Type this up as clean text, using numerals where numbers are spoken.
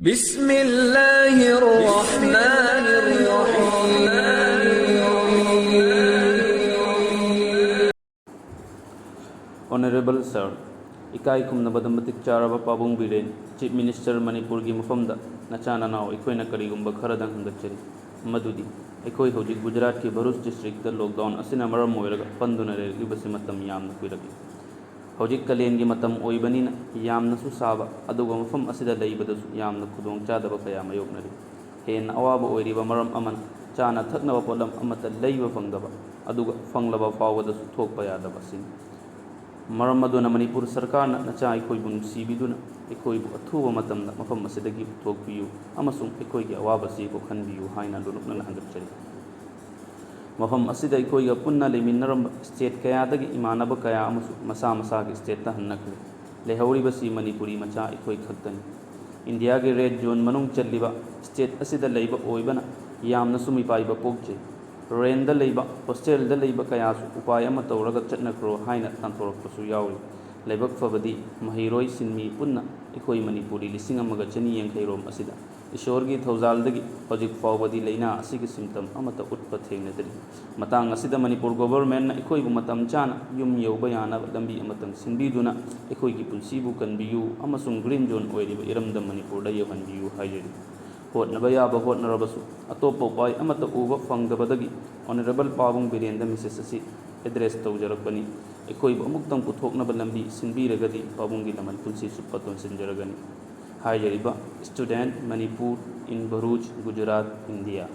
بسم الله الرحمن الرحيم. Honorable Sir, Ikai Kumnabada Matik Charaba Pabung Biren, Chief Minister Manipur Gimufamda, Nachana now, Equina Karigumba Karadan Handachari, Madudi, Ekoi Hoji Gujarat Ki Barus district, the lockdown, Asinamara Moira, Pandunare, Ubasimatam Yam Kuraki. Hojik Kalengi Matam Oibanina, Yam Nasu Saba, Adugam from Asida Laibadus, Yam the Kudong Chadaba Kayama Yoknari. Hen Awaba Oiriba Maram Aman, Chana Tatnava Polam Amata Laiva Fangaba, Aduga Fanglava Fawadas Tok Payada Basin. Maramaduna Manipur Sarkana, Nacha Ekoibun Sibiduna, Ekoibu Atuva Matam, Mafam Asidagi Toku, Amasum Ekoigi Awabasi, Kokanbi, Haina Lunan Handachari. Mafam Asida Ekoiga Punna Liminaram State Kayadagi Imanaba Kaya Masa Masaki State Tahanakli, Lehauri Basi Manipuri Macha Ekoi Katan. India Red John Manung Chaliba, State Asida Labor Oibana, Yam Nasumi Paiba Pokche. Rain the labor, hostel the labor kayas, Upayama Toraga Chetnakro, Haina Tantor Pusuyawi, Labor Fabadi, Mahiroi Sinmi Punna, Ekoi Manipuri, Singamagachani and Kairom Asida. Ishorgi Thozaldagi, Hojik Fawadi Lena, Asiki symptom, Amata Utpathinatri. Matang Asida Manipur government, Ekoi Matam Chana, Yum Yobayana, Lambi Amatam Sinbiduna, Ekoi Punsibu can be you, Amasum Green John Oedi, Iram the Manipur, Dayavan be you hired. Hot Nabaya Hot Narabasu, Atopo by Amata Uva Fang the Badagi, Honorable Pavung Birin the Mississippi, address to Jarapani, Ekoi Muktam Putok Nabalambi, Sinbi Regadi, Pavungi Laman Punsi Supaton Sinjaragani. Hi Jariba, student Manipur in Bharuch, Gujarat, India.